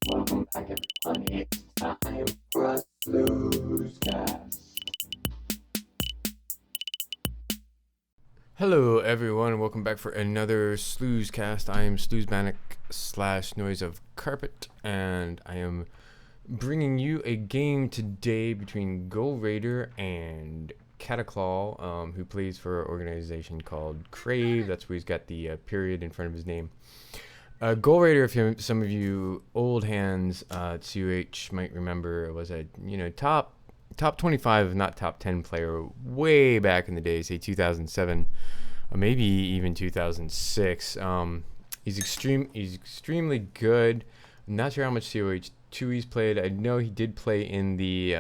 Welcome back, everybody. It's time for a Sloozecast. Hello everyone, welcome back for another Sloozecast. I am Sloozbanic / Noise of Carpet, and I am bringing you a game today between Golradaer and Cataclaw, who plays for an organization called Crave. That's where he's got the period in front of his name. Golradaer, if some of you old hands at CUH might remember, was a top 25, if not top 10 player way back in the day, say 2007, maybe even 2006. He's extremely good. I'm not sure how much COH2 he's played. I know he did play in the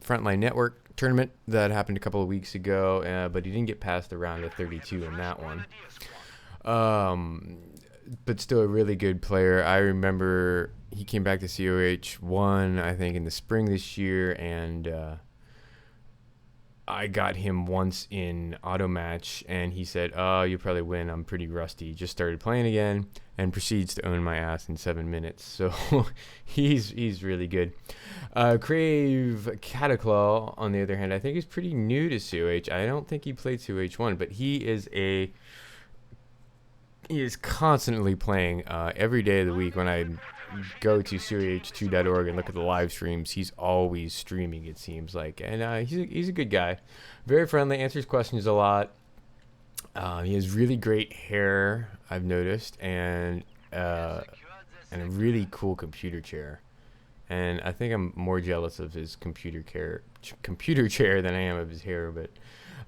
Frontline Network tournament that happened a couple of weeks ago, but he didn't get past the round of 32 in that one. But still a really good player. I remember he came back to COH1, I think, in the spring this year, and I got him once in auto match, and he said, "Oh, you probably win. I'm pretty rusty." Just started playing again, and proceeds to own my ass in 7 minutes. So he's really good. Crave Cataclaw, on the other hand, I think is pretty new to COH. I don't think he played COH1, but he is constantly playing every day of the week. When I go to COH2.org and look at the live streams, he's always streaming, it seems like. And he's a good guy. Very friendly, answers questions a lot. He has really great hair, I've noticed, and a really cool computer chair. And I think I'm more jealous of his computer chair than I am of his hair. But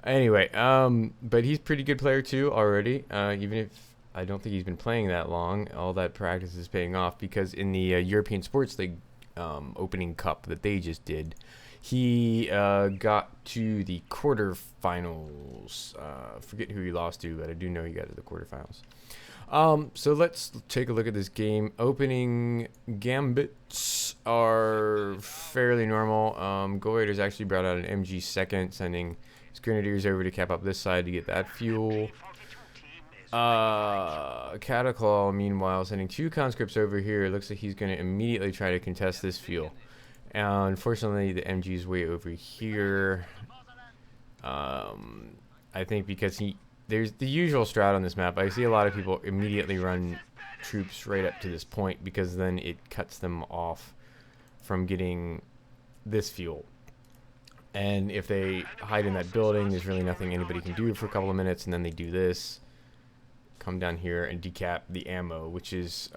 anyway, but he's a pretty good player too already, even if I don't think he's been playing that long. All that practice is paying off, because in the European Sports League opening cup that they just did, he got to the quarterfinals. Forget who he lost to, but I do know he got to the quarterfinals. So let's take a look at this game. Opening gambits are fairly normal. Golradaer's actually brought out an MG second, sending his grenadiers over to cap up this side to get that fuel. Cataclaw, meanwhile, sending 2 conscripts over here. Looks like he's going to immediately try to contest this fuel. Unfortunately, the MG is way over here. I think because there's the usual strat on this map. I see a lot of people immediately run troops right up to this point, because then it cuts them off from getting this fuel. And if they hide in that building, there's really nothing anybody can do for a couple of minutes, and then they do this. Come down here and decap the ammo, which is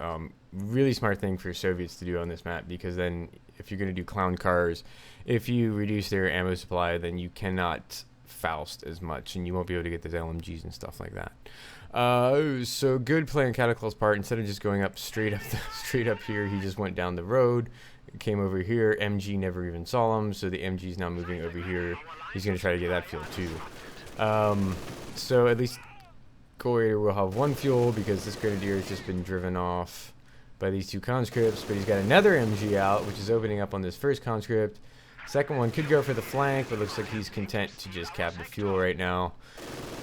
really smart thing for Soviets to do on this map, because then if you're going to do clown cars, if you reduce their ammo supply, then you cannot Faust as much, and you won't be able to get those LMGs and stuff like that. So good play on Cataclaw's part. Instead of just going up straight up here, he just went down the road, came over here. MG never even saw him, so the MG is now moving over here. He's going to try to get that fuel too. So at least Golradaer will have 1 fuel, because this grenadier has just been driven off by these 2 conscripts, but he's got another MG out, which is opening up on this first conscript. Second one could go for the flank, but looks like he's content to just cap the fuel right now.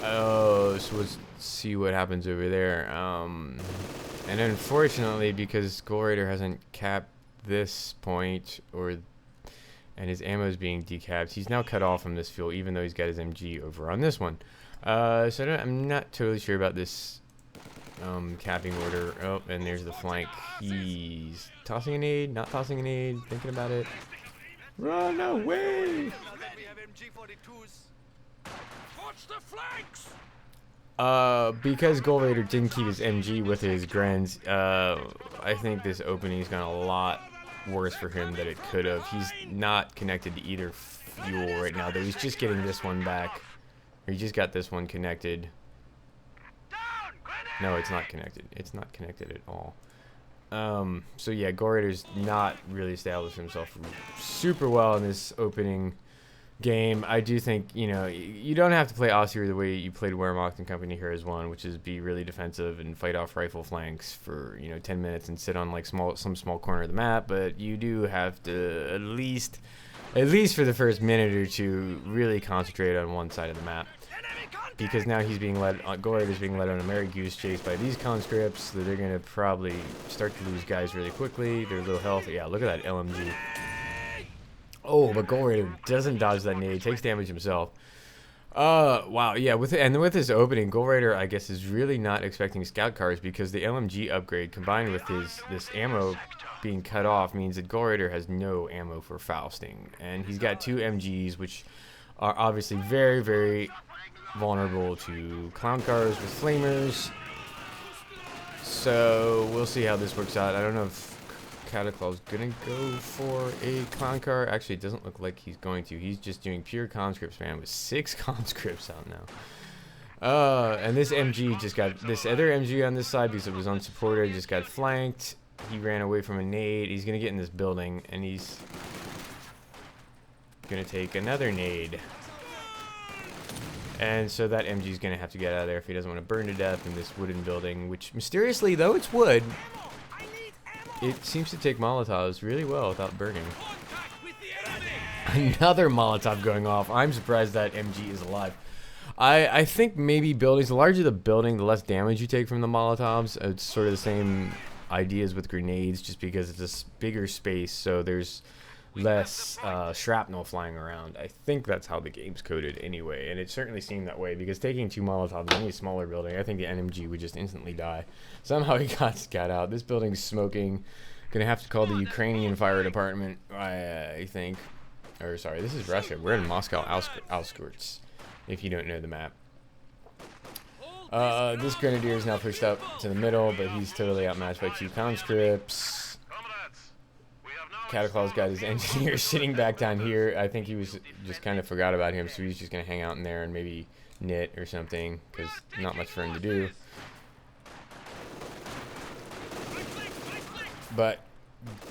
Oh, so let's see what happens over there. And unfortunately, because Golradaer hasn't capped this point, and his ammo is being decapped, he's now cut off from this fuel, even though he's got his MG over on this one. So I'm not totally sure about this capping order. Oh, and there's the flank. He's tossing an aid, not tossing an aid, thinking about it. Run away! Because Golradaer didn't keep his MG with his Grens, I think this opening's gone a lot worse for him than it could have. He's not connected to either fuel right now, though. He's just getting this one back. He just got this one connected. No, it's not connected. It's not connected at all. So yeah, Golradaer's not really established himself super well in this opening game. I do think, you don't have to play Aussie the way you played Wehrmacht and Company Heroes 1, which is be really defensive and fight off rifle flanks for 10 minutes and sit on like some small corner of the map. But you do have to at least for the first minute or two really concentrate on one side of the map. because now he's being led, Golradaer's being led on a merry goose chase by these conscripts, that they're going to probably start to lose guys really quickly. They're low health. Yeah, look at that LMG. Oh, but Golradaer doesn't dodge that nade, takes damage himself. Wow, yeah, with this opening, Golradaer, I guess, is really not expecting scout cars, because the LMG upgrade combined with this ammo being cut off means that Golradaer has no ammo for Fausting, and he's got 2 MGs, which are obviously very, very vulnerable to clown cars with flamers. So we'll see how this works out. I don't know if Cataclaw's gonna go for a clown car. Actually, it doesn't look like he's going to. He's just doing pure conscripts, man, with 6 conscripts out now. And this MG just got, this other MG on this side, because it was unsupported, just got flanked. He ran away from a nade. He's gonna get in this building, and he's gonna take another nade. And so that MG is gonna have to get out of there if he doesn't want to burn to death in this wooden building, which mysteriously, though it's wood, it seems to take Molotovs really well without burning. Another Molotov going off. I'm surprised that MG is alive. I think maybe buildings, the larger the building, the less damage you take from the Molotovs. It's sort of the same ideas with grenades, just because it's a bigger space, so there's less shrapnel flying around. I think that's how the game's coded anyway, and it certainly seemed that way, because taking 2 Molotovs in any smaller building, I think the NMG would just instantly die. Somehow he got out. This building's smoking. Gonna have to call the Ukrainian fire department, I think. Or sorry, this is Russia. We're in Moscow outskirts, if you don't know the map. This Grenadier is now pushed up to the middle, but he's totally outmatched by 2 conscripts. Cataclaw's got his engineer sitting back down here. I think he was just kind of forgot about him, so he's just going to hang out in there and maybe knit or something, because not much for him to do. But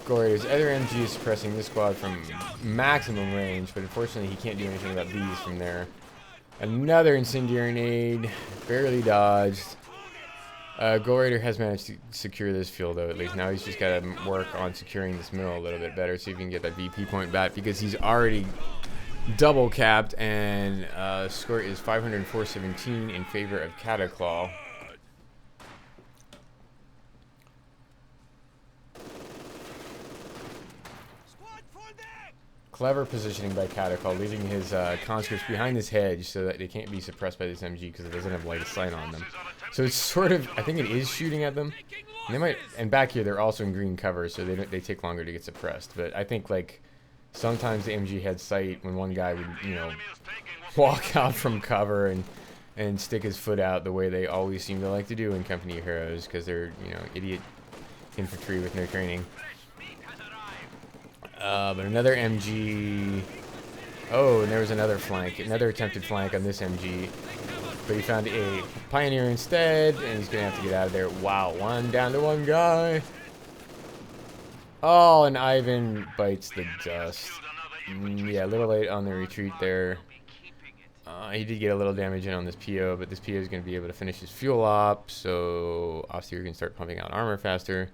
Golradaer's other MG is suppressing this squad from maximum range, but unfortunately he can't do anything about these from there. Another incendiary nade, barely dodged. Golradaer has managed to secure this field, though, at least. Now he's just got to work on securing this middle a little bit better, see if he can get that VP point back, because he's already double capped, and score is 504-17 in favor of Cataclaw. Clever positioning by Cataclaw, leaving his conscripts behind this hedge so that they can't be suppressed by this MG because it doesn't have line of sight on them. So it's sort of, I think it is shooting at them. And they might, and back here they're also in green cover, so they take longer to get suppressed. But I think, like, sometimes the MG had sight when one guy would, you know, walk out from cover and stick his foot out the way they always seem to like to do in Company of Heroes, because they're, you know, idiot infantry with no training. But another MG. Oh, and there was another flank, another attempted flank on this MG. But he found a Pioneer instead, and he's going to have to get out of there. Wow, down to one guy. Oh, and Ivan bites the dust. Yeah, a little late on the retreat there. He did get a little damage in on this PO, but this PO is going to be able to finish his fuel op, so Austere can start pumping out armor faster.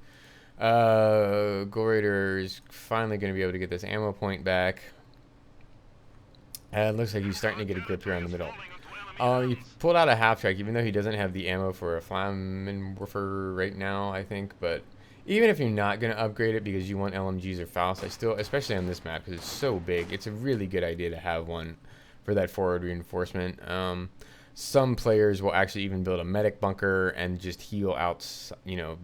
Golradaer is finally going to be able to get this ammo point back. And it looks like he's starting to get a grip here on the middle. He pulled out a half track, even though he doesn't have the ammo for a Flammenwerfer right now, I think. But even if you're not going to upgrade it because you want LMGs or Faust, I still, especially on this map because it's so big, it's a really good idea to have one for that forward reinforcement. Some players will actually even build a medic bunker and just heal out, you know,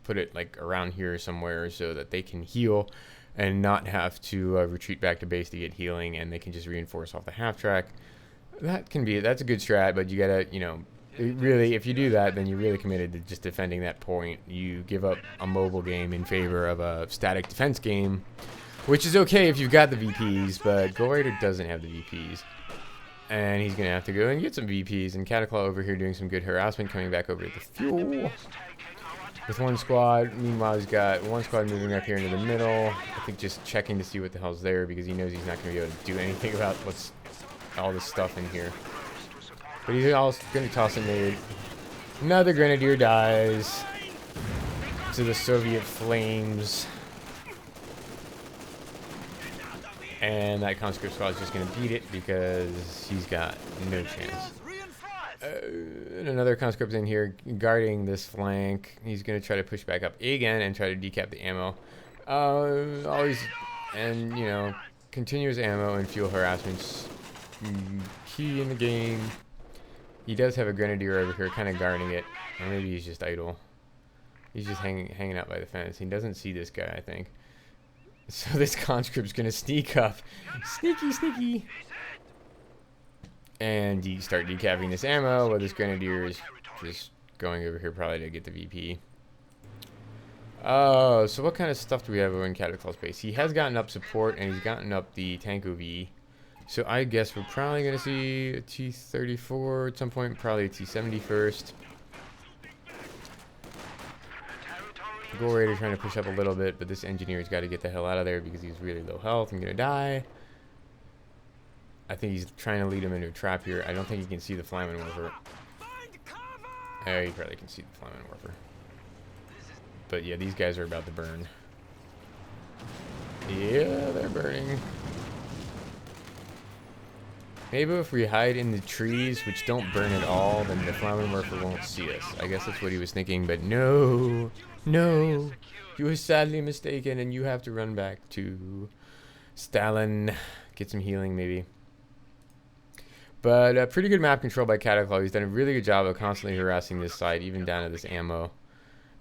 put it like around here somewhere so that they can heal and not have to retreat back to base to get healing, and they can just reinforce off the half track. That's a good strat, but you gotta, you know, really, if you do that, then you're really committed to just defending that point. You give up a mobile game in favor of a static defense game, which is okay if you've got the VPs, but Golradaer doesn't have the VPs. And he's going to have to go and get some VPs, and Cataclaw over here doing some good harassment, coming back over to the fuel with one squad. Meanwhile, he's got one squad moving up here into the middle. I think just checking to see what the hell's there, because he knows he's not going to be able to do anything about what's all this stuff in here. But he's also going to toss a nade. Another Grenadier dies to the Soviet flames. And that conscript squad is just going to beat it because he's got no chance. And another conscript in here guarding this flank. He's going to try to push back up again and try to decap the ammo. Always, and you know, continuous ammo and fuel harassment's key in the game. He does have a grenadier over here kind of guarding it. Or maybe he's just idle. He's just hanging out by the fence. He doesn't see this guy, I think. So this conscript's going to sneak up. Sneaky, sneaky. And start decapping this ammo while this grenadier is just going over here probably to get the VP. So what kind of stuff do we have over in Cataclaw's base? He has gotten up support and he's gotten up the tank OV. So I guess we're probably going to see a T-34 at some point, probably a T-70 first. Golradaer trying to push up a little bit, but this engineer's got to get the hell out of there because he's really low health and going to die. I think he's trying to lead him into a trap here. I don't think he can see the Flyman Warper. Oh, he probably can see the Flyman Warper. But yeah, these guys are about to burn. Yeah, they're burning. Maybe if we hide in the trees, which don't burn at all, then the Flyman Warper won't see us. I guess that's what he was thinking, but no. No. You were sadly mistaken, and you have to run back to Stalin. Get some healing, maybe. But pretty good map control by Cataclaw. He's done a really good job of constantly harassing this side, even down to this ammo.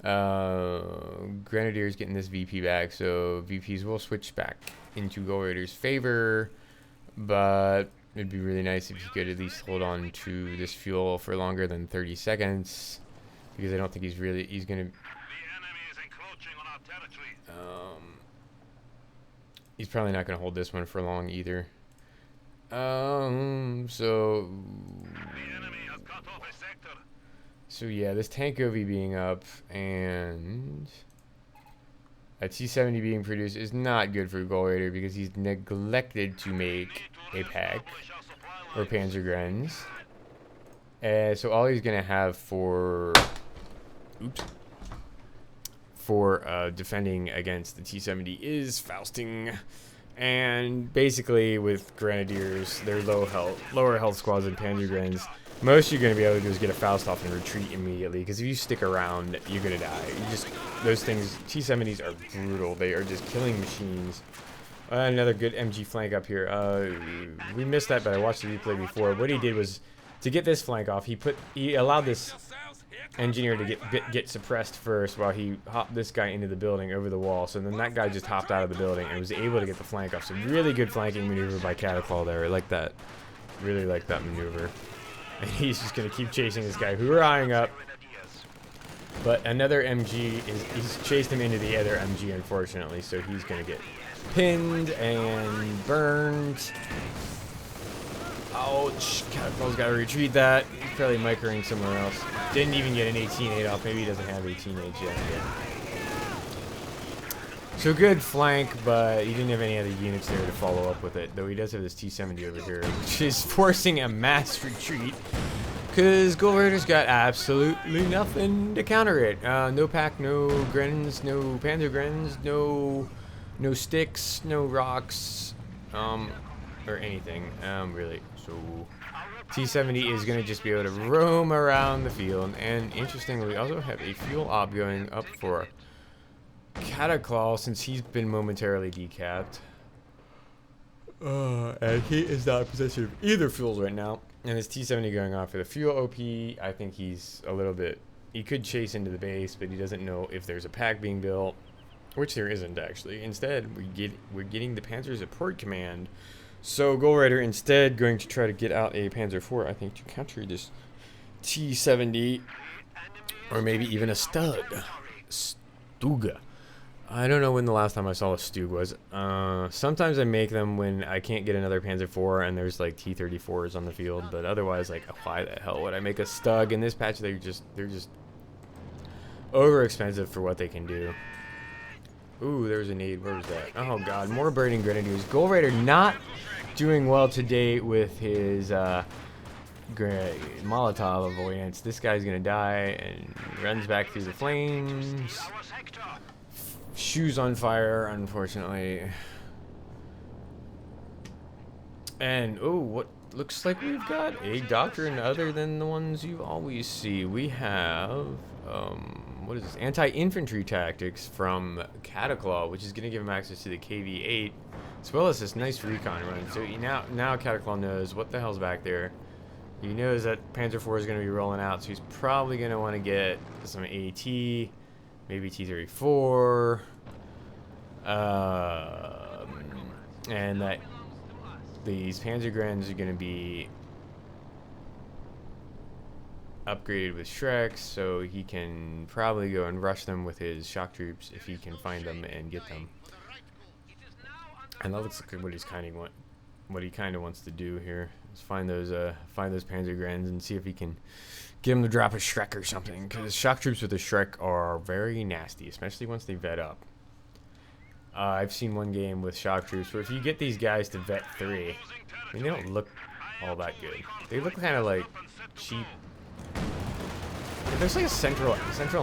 Grenadiers getting this VP back, so VPs will switch back into Golradaer's favor. But it'd be really nice if you could at least hold on to this fuel for longer than 30 seconds. Because I don't think he's going to... he's probably not going to hold this one for long either. So yeah, this tank OV being up and a T-70 being produced is not good for Golradaer because he's neglected to make a pack or Panzergrens. So all he's gonna have for defending against the T-70 is Fausting. And basically with Grenadiers, they're lower health squads and Panzergrens, most you're going to be able to do is get a Faust off and retreat immediately, because if you stick around, you're going to die. Those things, T-70s are brutal. They are just killing machines. Another good MG flank up here. We missed that, but I watched the replay before. What he did was, to get this flank off, he allowed this engineer to get suppressed first while he hopped this guy into the building over the wall. So then that guy just hopped out of the building and was able to get the flank off. So really good flanking maneuver by Cataclaw there. I like that. Really like that maneuver. And he's just going to keep chasing this guy, hurrahing up. But another MG, he's chased him into the other MG, unfortunately. So he's going to get pinned and burned. Ouch. Cataclaw's got to retreat that. He's probably microing somewhere else. Didn't even get an 18-8 off. Maybe he doesn't have 18-8 yet. So good flank, but he didn't have any other units there to follow up with it. Though he does have this T-70 over here, which is forcing a mass retreat. Because Golradaer's got absolutely nothing to counter it. No pack, no Grens, no Panzergrens, no sticks, no rocks, or anything, really. So T-70 is going to just be able to roam around the field. And interestingly, we also have a fuel op going up for Cataclaw since he's been momentarily decapped. And he is not in possession of either fuels right now. And his T-70 going off for the fuel OP. I think he's a little bit... He could chase into the base, but he doesn't know if there's a pack being built. Which there isn't, actually. Instead, we're getting the Panzer Support Command. So Golradaer instead going to try to get out a Panzer IV, I think, to counter this T-70. Or maybe even a Stug. Stuga. I don't know when the last time I saw a Stug was. Sometimes I make them when I can't get another Panzer IV and there's like T-34s on the field, but otherwise, like, why the hell would I make a Stug? In this patch, they're just over expensive for what they can do. Ooh, there's a nade. Where was that? Oh god, more burning Grenadiers. Golradaer not doing well today with his Molotov avoidance. This guy's gonna die and runs back through the flames. Shoes on fire, unfortunately. And, oh, what looks like we've got a doctrine other than the ones you always see. We have, what is this? Anti-infantry tactics from Cataclaw, which is going to give him access to the KV-8, as well as this nice recon run. So now Cataclaw knows what the hell's back there. He knows that Panzer IV is going to be rolling out, so he's probably going to want to get some AT, maybe T-34, and that these Panzergrens are going to be upgraded with Shreks, so he can probably go and rush them with his shock troops if he can find them and get them. And that looks like what he kind of wants to do here is find those Panzergrens and see if he can get him to drop a Shrek or something, because shock troops with a Shrek are very nasty, especially once they vet up. I've seen one game with shock troops where if you get these guys to vet 3, I mean, they don't look all that good. They look kind of like cheap. It looks like a Central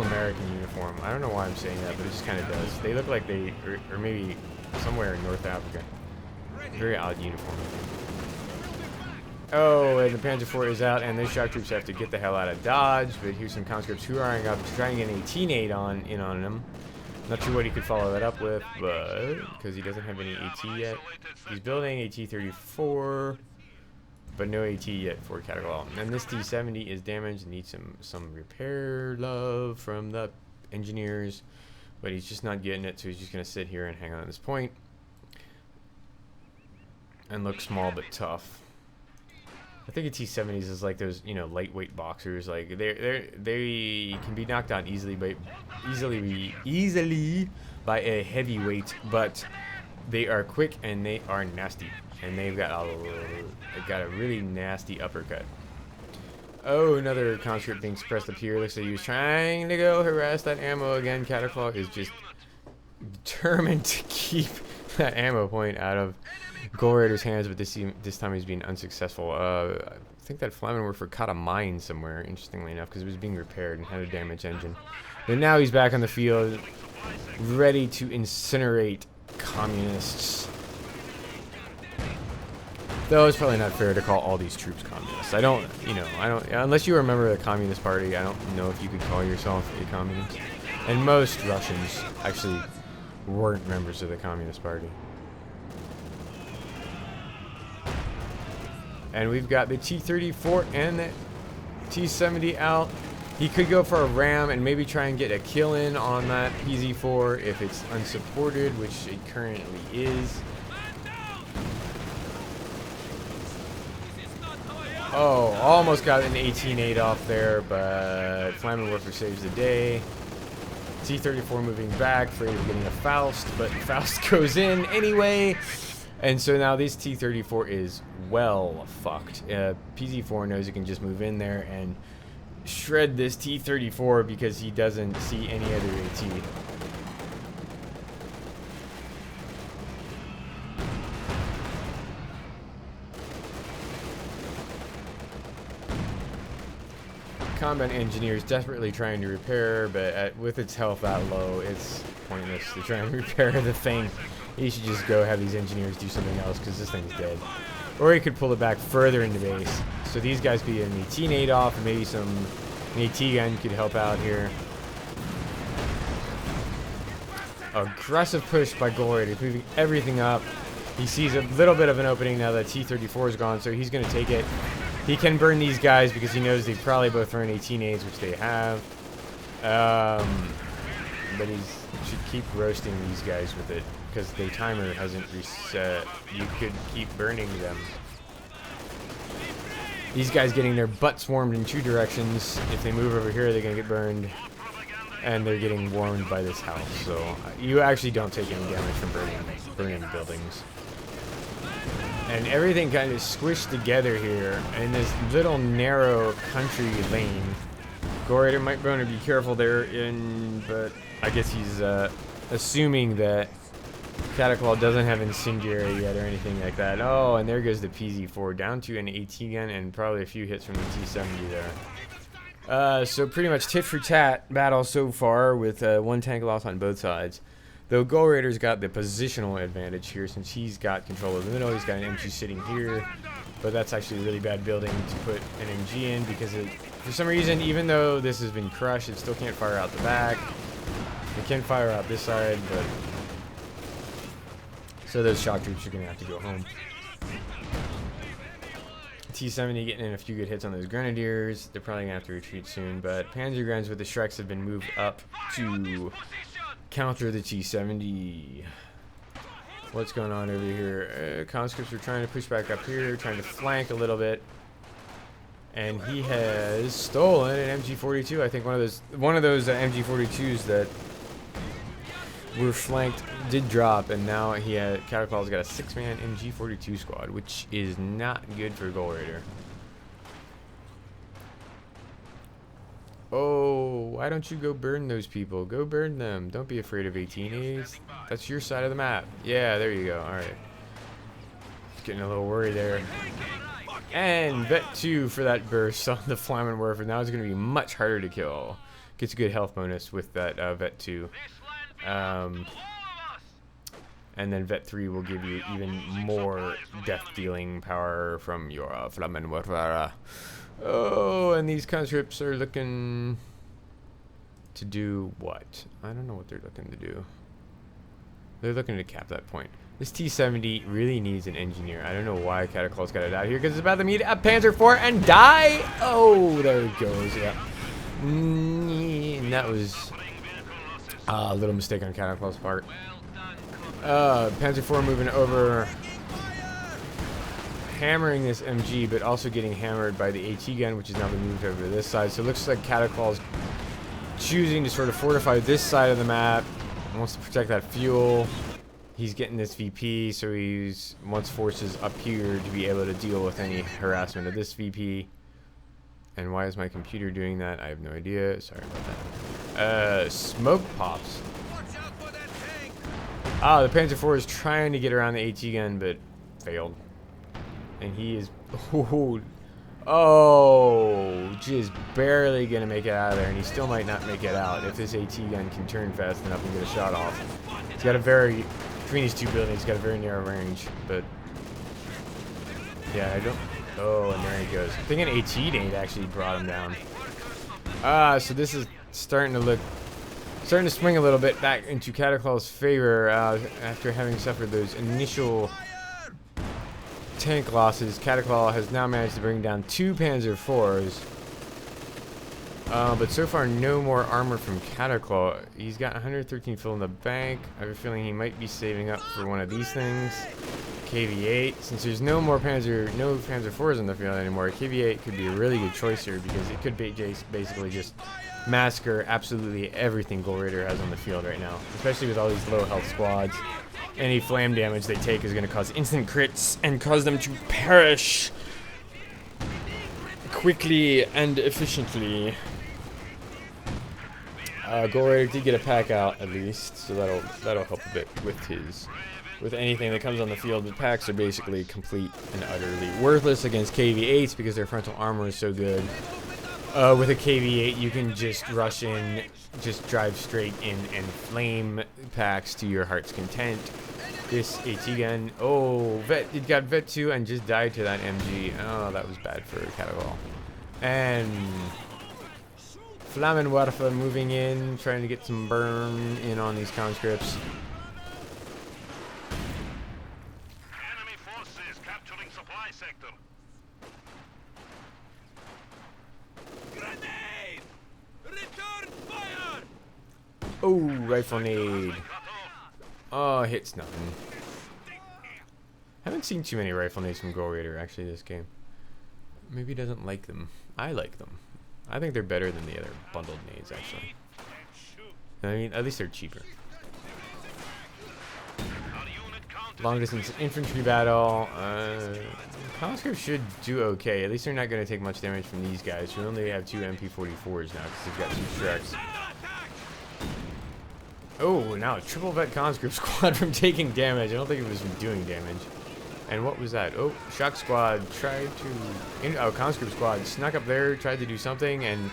American uniform. I don't know why I'm saying that, but it just kind of does. They look like they, or maybe somewhere in North Africa. Very odd uniform. Oh, and the Panzer IV is out, and those shock troops have to get the hell out of Dodge. But here's some conscripts hurrying up to try and get an 18-8 on him. Not sure what he could follow that up with, but because he doesn't have any AT yet. He's building a T-34, but no AT yet for Cataclaw. And this T-70 is damaged and needs some repair love from the engineers, but he's just not getting it, so he's just going to sit here and hang on at this point and look small but tough. I think a T-70s is like those, you know, lightweight boxers. Like they can be knocked out easily by a heavyweight, but they are quick and they are nasty, and they've got a really nasty uppercut. Oh, another conscript being suppressed up here. Looks like he was trying to go harass that ammo again. Cataclaw is just determined to keep that ammo point out of Golradaer's hands, but this time he's being unsuccessful. I think that Flammenwerfer caught a mine somewhere, interestingly enough, because it was being repaired and had a damaged engine. But now he's back on the field, ready to incinerate communists. Though it's probably not fair to call all these troops communists. I don't, unless you remember the Communist Party, I don't know if you could call yourself a communist. And most Russians actually weren't members of the Communist Party. And we've got the T-34 and the T-70 out. He could go for a ram and maybe try and get a kill in on that PZ-4 if it's unsupported, which it currently is. Oh, almost got an 18-8 off there, but Flammenwerfer saves the day. T-34 moving back, afraid of getting a Faust, but Faust goes in anyway. And so now this T-34 is well fucked. PZ-4 knows he can just move in there and shred this T-34 because he doesn't see any other AT. Combat engineers desperately trying to repair, but with its health that low, it's pointless to try and repair the thing. He should just go have these engineers do something else because this thing's dead. Or he could pull it back further into base. So these guys could get an 18-8 off, and maybe an AT gun could help out here. Aggressive push by Golradaer. He's moving everything up. He sees a little bit of an opening now that T-34 is gone, so he's going to take it. He can burn these guys because he knows they probably both run 18-8s, which they have. But he should keep roasting these guys with it because the timer hasn't reset. You could keep burning them. These guys getting their butt swarmed in 2 directions. If they move over here, they're going to get burned. And they're getting warmed by this house. So you actually don't take any damage from burning buildings. And everything kind of squished together here in this little narrow country lane. Golradaer might want to be careful there, but I guess he's assuming that Cataclaw doesn't have incendiary yet or anything like that. Oh, and there goes the PZ-4 down to an AT gun and probably a few hits from the T-70 there. So pretty much tit for tat battle so far with 1 tank loss on both sides. Though Golradaer's got the positional advantage here since he's got control of the middle. He's got an MG sitting here. But that's actually a really bad building to put an MG in because for some reason, even though this has been crushed, it still can't fire out the back. It can fire out this side, but... So those shock troops are going to have to go home. T-70 getting in a few good hits on those Grenadiers. They're probably going to have to retreat soon, but Panzergrens with the Shreks have been moved up to counter the T-70. What's going on over here? Conscripts are trying to push back up here, trying to flank a little bit. And he has stolen an MG42. I think one of those MG42s that were flanked did drop, and now Cataclaw's got a 6-man MG42 squad, which is not good for Golradaer. Oh, why don't you go burn those people? Go burn them. Don't be afraid of 18As. That's your side of the map. Yeah, there you go. Alright. Getting a little worried there. And Vet 2 for that burst on the Flammenwerfer. Now it's going to be much harder to kill. Gets a good health bonus with that Vet 2. And then Vet 3 will give you even more death-dealing power from your Flammenwerfer. Oh, and these conscripts are looking to do what? I don't know what they're looking to do. They're looking to cap that point. This T-70 really needs an engineer. I don't know why Cataclaw's got it out here because it's about to meet a Panzer IV and die. Oh, there it goes. Yeah. And that was a little mistake on Cataclaw's part. Panzer IV moving over, hammering this MG, but also getting hammered by the AT gun, which is now been moved over to this side. So it looks like Cataclaw's choosing to sort of fortify this side of the map. Wants to protect that fuel. He's getting this VP, so he wants forces up here to be able to deal with any harassment of this VP. And why is my computer doing that? I have no idea. Sorry about that. Smoke pops. Ah, the Panzer IV is trying to get around the AT gun, but failed. And he is... Oh, just barely going to make it out of there. And he still might not make it out if this AT gun can turn fast enough and get a shot off. He's got a very... Between these two buildings, he's got a very narrow range. But... Yeah, I don't... Oh, and there he goes. I think an AT nade actually brought him down. So this is starting to swing a little bit back into Cataclaw's favor after having suffered those initial tank losses. Cataclaw has now managed to bring down 2 Panzer IVs. But so far, no more armor from Cataclaw. He's got 113 full in the bank. I have a feeling he might be saving up for one of these things. KV-8. Since there's no Panzer IVs in the field anymore, KV-8 could be a really good choice here because it could basically just massacre absolutely everything Golradaer has on the field right now, especially with all these low health squads. Any flame damage they take is going to cause instant crits and cause them to perish quickly and efficiently. Golradaer did get a pack out at least, so that'll help a bit with anything that comes on the field. The packs are basically complete and utterly worthless against KV-8s because their frontal armor is so good. With a KV-8, you can just rush in, just drive straight in and flame packs to your heart's content. This AT gun, oh, it got Vet 2 and just died to that MG. Oh, that was bad for Cataclaw. And Flammenwerfer moving in, trying to get some burn in on these conscripts. Enemy forces capturing supply sector. Grenade! Return fire! Oh, rifle nade. Oh, hits nothing. Haven't seen too many rifle nades from Golradaer actually this game. Maybe he doesn't like them. I like them. I think they're better than the other bundled nades actually. I mean, at least they're cheaper. Long distance infantry battle. Conscripts should do okay. At least they're not going to take much damage from these guys who only have 2 MP44s now because they've got 2 Shreks. Oh, now a triple vet conscript squad from taking damage. I don't think it was from doing damage. And what was that? Oh, shock squad tried to... conscript squad snuck up there, tried to do something, and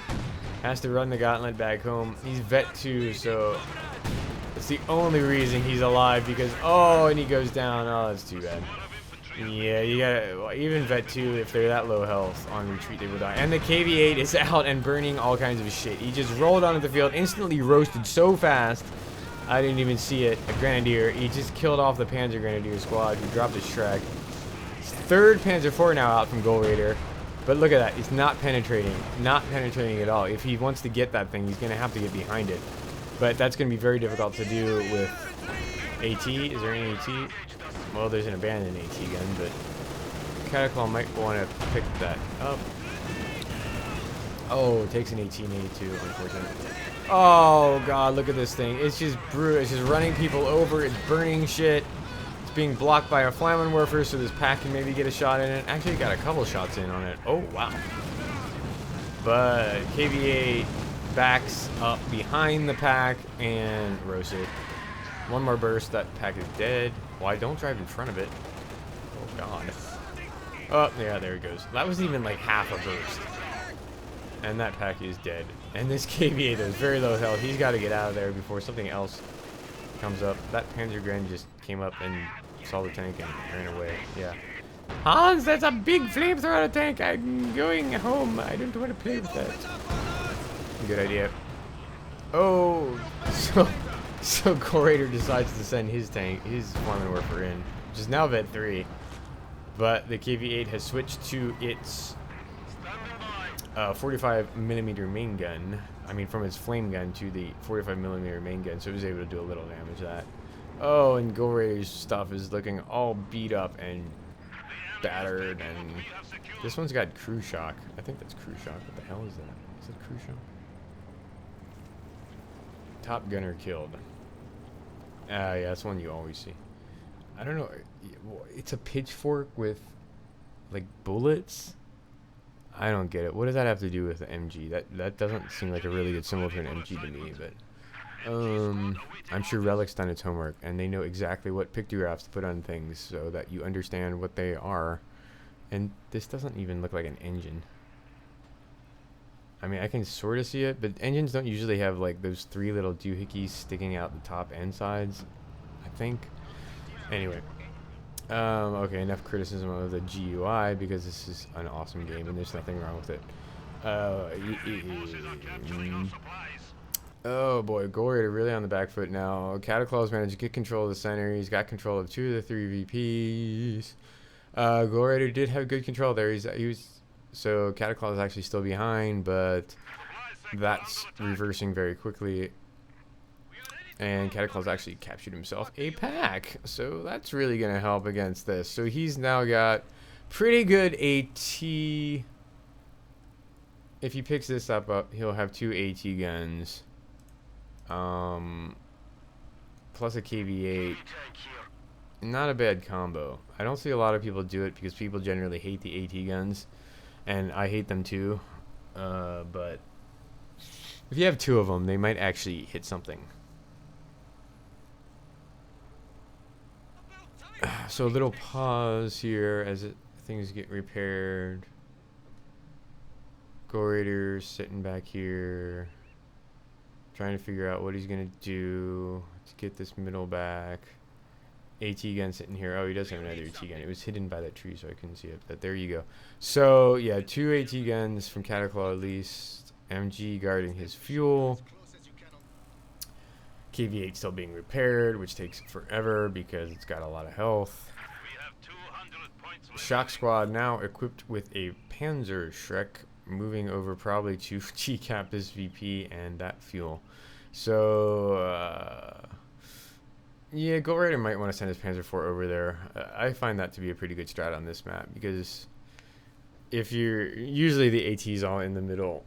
has to run the gauntlet back home. He's vet 2, so It's the only reason he's alive because, oh, and he goes down. Oh, that's too bad. Yeah, you gotta, well, even Vet 2, if they're that low health on retreat, they will die. And the KV-8 is out and burning all kinds of shit. He just rolled onto the field, instantly roasted so fast, I didn't even see it. A Grenadier, he just killed off the Panzer Grenadier squad, who dropped a Shrek. His third Panzer IV now out from Golradaer. But look at that, he's not penetrating at all. If he wants to get that thing, he's gonna have to get behind it. But that's gonna be very difficult to do with AT. Is there any AT? Well, there's an abandoned AT gun, but Cataclaw might want to pick that up. Oh, it takes an 1882, unfortunately. Oh god, look at this thing. It's just brutal. It's just running people over. It's burning shit. It's being blocked by a Flammenwerfer, so this pack can maybe get a shot in it. Actually, got a couple shots in on it. Oh, wow. But KV-8 backs up behind the pack and roasts it. One more burst, that pack is dead. Why don't drive in front of it? Oh god. Oh, yeah, there it goes. That was even like half a burst. And that pack is dead. And this KV-8 is very low health. He's got to get out of there before something else comes up. That Panzer Gren just came up and saw the tank and ran away. Yeah. Hans, that's a big flamethrower tank. I'm going home. I don't want to play with that. Good idea. Oh, so Golradaer decides to send his tank, his Flammenwerfer in, which is now Vet 3. But the KV-8 has switched to its 45mm main gun. I mean, from its flame gun to the 45mm main gun, so it was able to do a little damage to that. Oh, and Golradaer's stuff is looking all beat up and battered, and this one's got crew shock. I think that's crew shock. What the hell is that? Is it crew shock? Top gunner killed. Yeah, that's one you always see. I don't know. It's a pitchfork with, like, bullets. I don't get it. What does that have to do with the MG? That doesn't seem like a really good symbol for an MG to me. But I'm sure Relic's done its homework, and they know exactly what pictographs to put on things so that you understand what they are. And this doesn't even look like an engine. I mean, I can sort of see it, but engines don't usually have, like, those three little doohickeys sticking out the top and sides, I think. Anyway. Okay, enough criticism of the GUI, because this is an awesome game, and there's nothing wrong with it. Oh, boy. Golradaer really on the back foot now. Cataclaw's managed to get control of the center. He's got control of 2 of the 3 VPs. Golradaer did have good control there. So Cataclaw is actually still behind, but that's reversing very quickly. And Cataclaw's actually captured himself a pack. So that's really going to help against this. So he's now got pretty good AT. If he picks this up, he'll have 2 AT guns. Plus a KV-8. Not a bad combo. I don't see a lot of people do it because people generally hate the AT guns. And I hate them too, but if you have 2 of them, they might actually hit something. So a little pause here as things get repaired. Golradaer sitting back here, trying to figure out what he's going to do to get this middle back. AT gun sitting here. Oh, he does have another AT gun. It was hidden by that tree, so I couldn't see it. But there you go. So, yeah, 2 AT guns from Cataclaw at least. MG guarding his fuel. KV-8 still being repaired, which takes forever because it's got a lot of health. Shock Squad now equipped with a Panzer Shrek, moving over probably to G-cap this VP and that fuel. So, yeah, Golradaer might want to send his Panzer IV over there. I find that to be a pretty good strat on this map because if you're usually the AT's all in the middle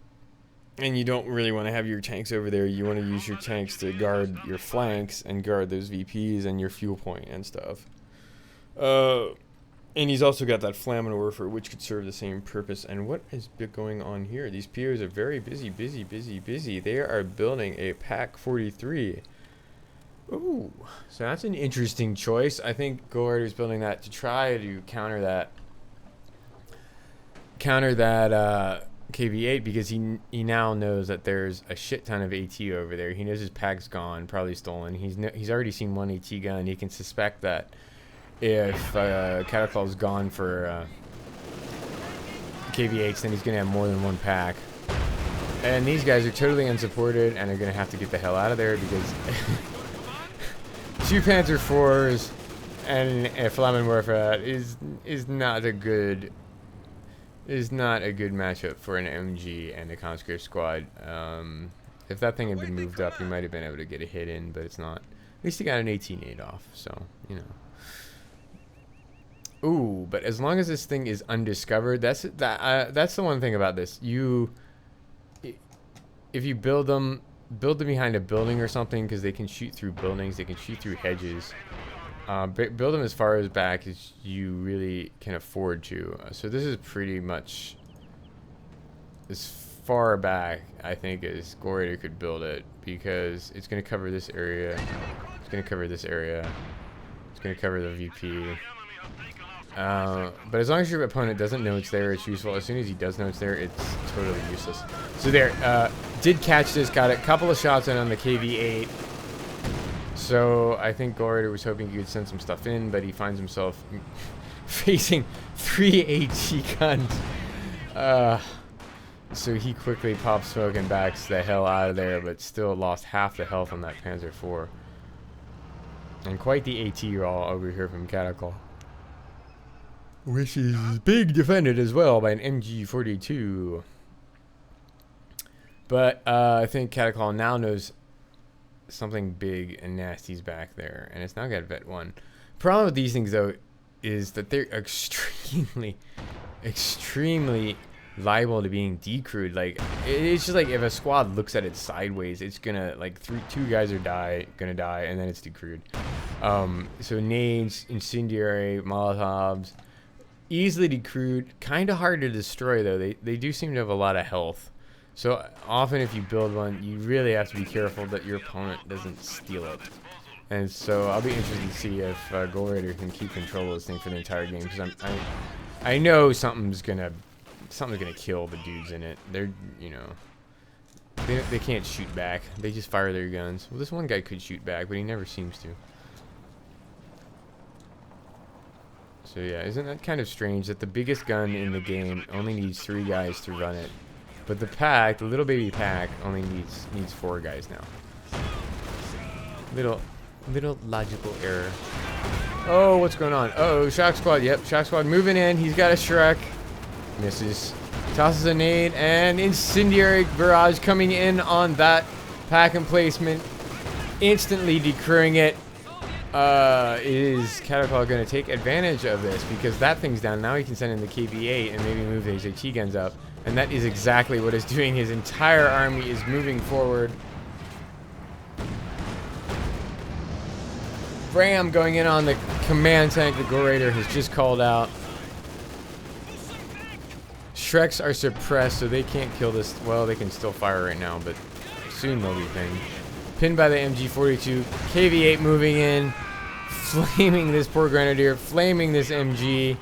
and you don't really want to have your tanks over there, you want to use your tanks to guard your flanks and guard those VPs and your fuel point and stuff. And he's also got that Flammenwerfer, which could serve the same purpose. And what is going on here? These POs are very busy. They are building a Pack 43. Ooh, so that's an interesting choice. I think Golradaer's building that to try to counter that KV-8 because he now knows that there's a shit ton of AT over there. He knows his pack's gone, probably stolen. He's already seen one AT gun. He can suspect that if Cataclaw's gone for KV-8s, then he's gonna have more than one pack. And these guys are totally unsupported and are gonna have to get the hell out of there because 2 Panzer IVs and a Flammenwerfer is not a good matchup for an MG and a conscript squad. If that thing had been moved up, he might have been able to get a hit in, but it's not. At least he got an 18-8 off, so you know. Ooh, but as long as this thing is undiscovered, that's the one thing about this. If you build them behind a building or something, because they can shoot through buildings, they can shoot through hedges. Build them as far as back as you really can afford to. So this is pretty much as far back, I think, as Golradaer could build it, because it's going to cover this area. It's going to cover this area. It's going to cover the VP. But as long as your opponent doesn't know it's there, it's useful. As soon as he does know it's there, it's totally useless. So there, did catch this, got a couple of shots in on the KV-8. So I think Golradaer was hoping he could send some stuff in, but he finds himself facing 3 AT guns. So he quickly pops smoke and backs the hell out of there, but still lost half the health on that Panzer IV. And quite the AT roll over here from Cataclaw, which is big defended as well by an MG42. But I think Cataclaw now knows something big and nasty's back there, and it's now got Vet 1. Problem with these things though is that they're extremely liable to being decrewed. Like, it's just like if a squad looks at it sideways, it's gonna, like, two guys are gonna die, and then it's decrewed. So nades, incendiary, molotovs, easily decrewed. Kind of hard to destroy though. They do seem to have a lot of health. So often if you build one, you really have to be careful that your opponent doesn't steal it. And so I'll be interested to see if Golradaer can keep control of this thing for the entire game, because I know something's gonna kill the dudes in it. They're, you know, they can't shoot back. They just fire their guns. Well, this one guy could shoot back, but he never seems to. So yeah, isn't that kind of strange that the biggest gun in the game only needs 3 guys to run it? But the pack, the little baby pack, only needs 4 guys now. Little logical error. Oh, what's going on? Uh-oh, shock squad. Yep, shock squad moving in. He's got a Shrek. Misses. Tosses a nade, and incendiary barrage coming in on that pack emplacement, instantly decrewing it. Is Cataclaw going to take advantage of this? Because that thing's down. Now he can send in the KV-8 and maybe move his HE guns up. And that is exactly what it's doing. His entire army is moving forward. Ram going in on the command tank that Golradaer has just called out. Shreks are suppressed, so they can't kill this. Well, they can still fire right now, but soon they'll be pinned. Pinned by the MG42. KV-8 moving in. Flaming this poor Grenadier. Flaming this MG.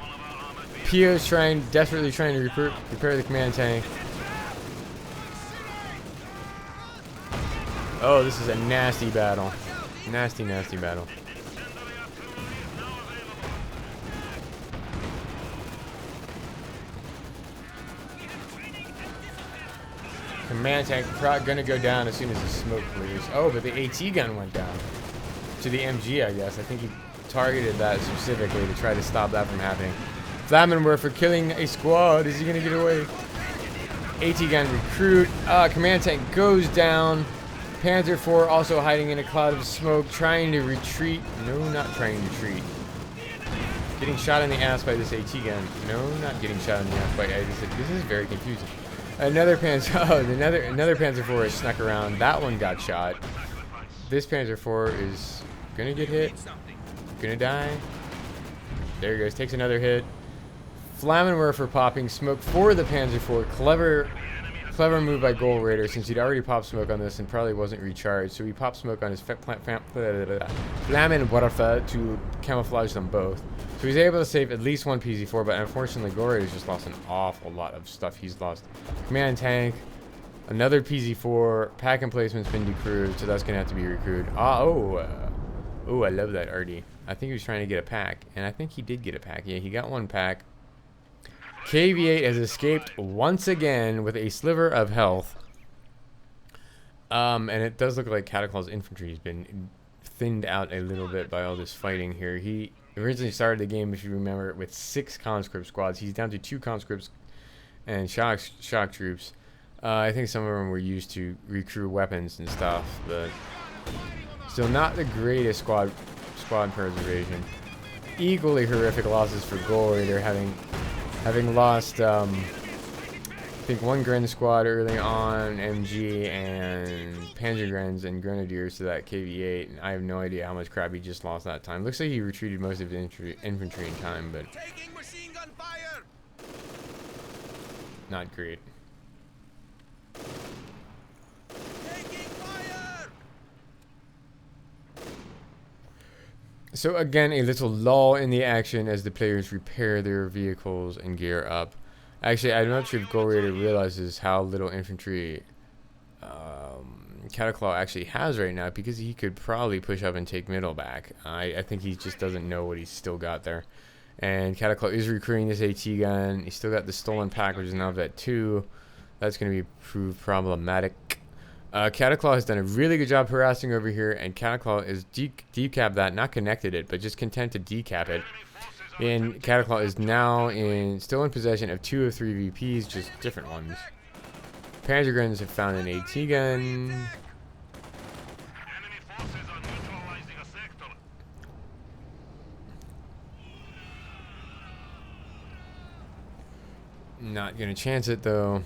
Pio's desperately trying to repair the command tank. Oh, this is a nasty battle. Nasty battle. Command tank gonna go down as soon as the smoke clears. Oh, but the AT gun went down. To the MG, I guess. I think he targeted that specifically to try to stop that from happening. Flammenwerfer killing a squad. Is he gonna get away? AT gun recruit. Command tank goes down. Panzer IV also hiding in a cloud of smoke, trying to retreat. No, not trying to retreat. Getting shot in the ass by this AT gun. No, not getting shot in the ass by. This is very confusing. Another Panzer. Oh, another Panzer IV is snuck around. That one got shot. This Panzer IV is gonna get hit. Gonna die. There he goes. Takes another hit. Flammenwerfer popping smoke for the Panzer IV. Clever move by Golradaer, since he'd already popped smoke on this and probably wasn't recharged. So he popped smoke on his Flammenwerfer to camouflage them both. So he's able to save at least one PZ4, but unfortunately Golradaer's just lost an awful lot of stuff. He's lost command tank, another PZ4, pack emplacement's been decrewed, so that's going to have to be recrewed. Oh, I love that RD. I think he was trying to get a pack, and I think he did get a pack. Yeah, he got one pack. KV-8 has escaped once again with a sliver of health. And it does look like Cataclaw's infantry has been thinned out a little bit by all this fighting here. He originally started the game, if you remember, with 6 conscript squads. He's down to 2 conscripts and shock troops. I think some of them were used to recruit weapons and stuff, but still not the greatest squad preservation. Equally horrific losses for Golradaer, having lost I think 1 Gren squad early on, MG and Panzergrens and Grenadiers to that KV-8, and I have no idea how much crap he just lost that time. Looks like he retreated most of his infantry in time, but Taking machine gun fire. not great. Taking fire. So again, a little lull in the action as the players repair their vehicles and gear up. Actually, I'm not sure if Golradaer realizes how little infantry Cataclaw actually has right now, because he could probably push up and take middle back. I think he just doesn't know what he's still got there. And Cataclaw is recruiting this AT gun. He's still got the stolen pack, which is now vet 2. That's going to be proved problematic. Cataclaw has done a really good job harassing over here, and Cataclaw is decapped that, not connected it, but just content to decap it. And Cataclaw is now still in possession of 2 of 3 VPs, just different ones. Panzergrens have found an AT gun. Enemy forces are neutralizing a sector. Not gonna chance it though.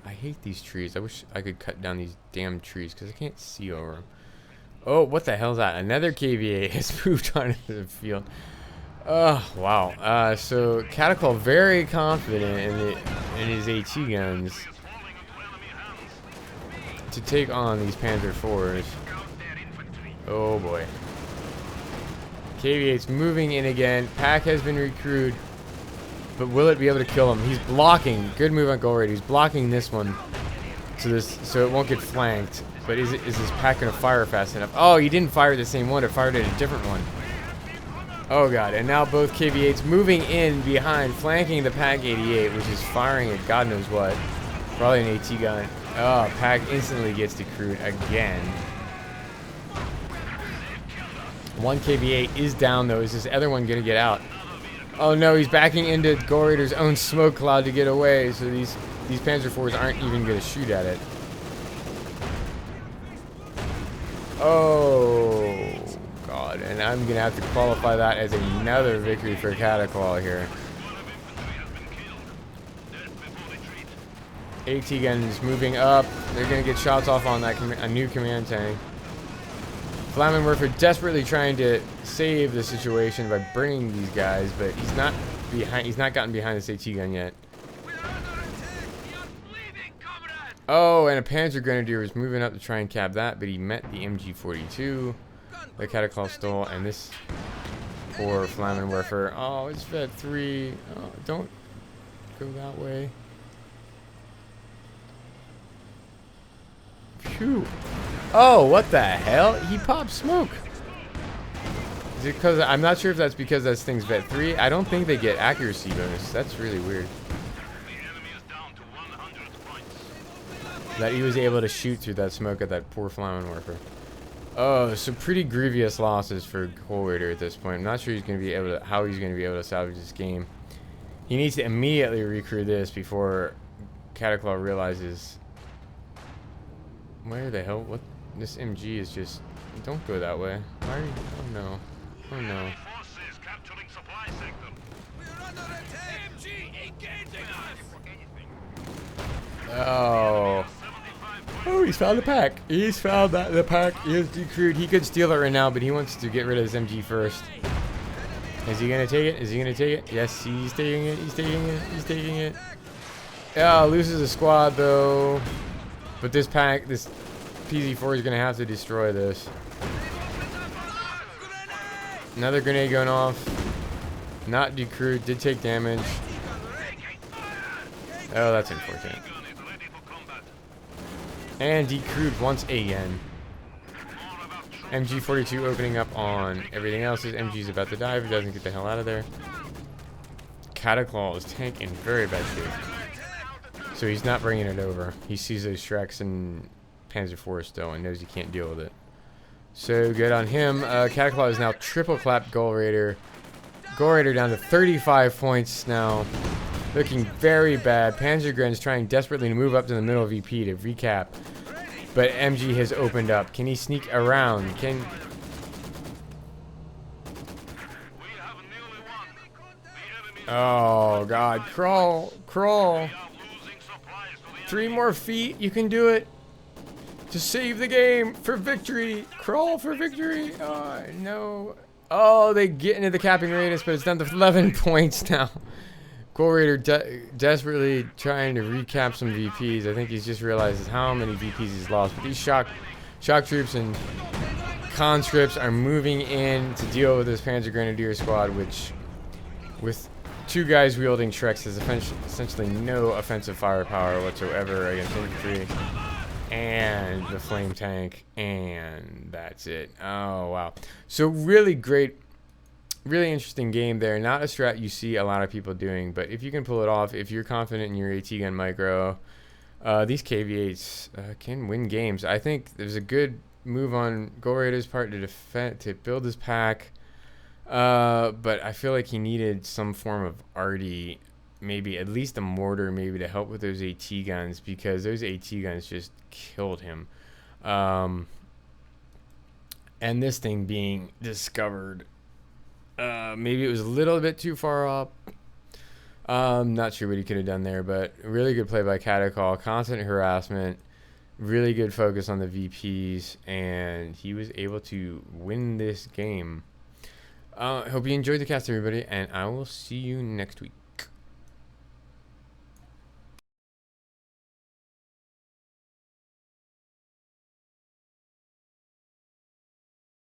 I hate these trees. I wish I could cut down these damn trees because I can't see over them. Oh, what the hell's that? Another KVA has moved onto the field. Oh, wow. So Cataclaw very confident in his AT guns to take on these Panther 4s. Oh boy. KV-8's moving in again. Pack has been recruited, but will it be able to kill him? He's blocking. Good move on Golradaer. He's blocking this one so it won't get flanked. But is this pack gonna fire fast enough? Oh, he didn't fire the same one. It fired at a different one. Oh god, and now both KV-8s moving in behind, flanking the Pack 88, which is firing at God knows what. Probably an AT gun. Oh, Pack instantly gets decrewed again. 1 KV-8 is down though. Is this other one gonna get out? Oh no, he's backing into Golradaer's own smoke cloud to get away, so these Panzer IVs aren't even gonna shoot at it. Oh god, and I'm gonna have to qualify that as another victory for Cataclaw here. AT gun is moving up. They're gonna get shots off on that a new command tank. Flammenwerfer desperately trying to save the situation by bringing these guys, but he's not gotten behind this AT gun yet. Oh, and a Panzer Grenadier was moving up to try and cap that, but he met the MG42 that Cataclaw stole, and this poor Flammenwerfer. Oh, it's vet 3. Oh, don't go that way. Phew. Oh, what the hell? He popped smoke. Is it because I'm not sure if that's because that thing's vet 3. I don't think they get accuracy bonus. That's really weird. That he was able to shoot through that smoke at that poor Flammenwerfer. Oh, so pretty grievous losses for Golradaer at this point. I'm not sure he's going to be able to how he's going to be able to salvage this game. He needs to immediately recruit this before Cataclaw realizes where the hell what this MG is just. Don't go that way. Why are you? Oh no. Oh no. Oh. Oh, he's found the pack. He's found that the pack is decrewed. He could steal it right now, but he wants to get rid of this MG first. Is he gonna take it? Is he gonna take it? Yes, he's taking it. He's taking it. He's taking it. Yeah, loses a squad though. But this pack, this PZ4 is gonna have to destroy this. Another grenade going off. Not decrewed. Did take damage. Oh, that's unfortunate. And decrewed once again. MG42 opening up on everything else. His MG's about to die if he doesn't get the hell out of there. Cataclaw is tank in very bad shape. So he's not bringing it over. He sees those Shreks and Panzer IV still and knows he can't deal with it. So good on him. Cataclaw is now triple clapped Golradaer. Golradaer down to 35 points now. Looking very bad. Panzergren's trying desperately to move up to the middle of VP to recap. But MG has opened up. Can he sneak around? Can... Oh, God. Crawl. Crawl. 3 more feet. You can do it. To save the game. For victory. Crawl for victory. Oh, no. Oh, they get into the capping radius, but it's down to 11 points now. Golradaer desperately trying to recap some VPs. I think he's just realized how many VPs he's lost. But these shock troops and conscripts are moving in to deal with this Panzer Grenadier squad, which, with 2 guys wielding Shreks, has essentially no offensive firepower whatsoever against infantry. And the flame tank, and that's it. Oh, wow. So really great, really interesting game there. Not a strat you see a lot of people doing, but if you can pull it off, if you're confident in your AT gun micro, these KV8s can win games. I think there's a good move on Golradaer's part to defend, to build his pack, but I feel like he needed some form of arty, maybe at least a mortar, maybe to help with those AT guns, because those AT guns just killed him. And this thing being discovered, maybe it was a little bit too far up. Not sure what he could have done there, but really good play by Cataclaw. Constant harassment, really good focus on the VPs, and he was able to win this game. Hope you enjoyed the cast, everybody, and I will see you next week.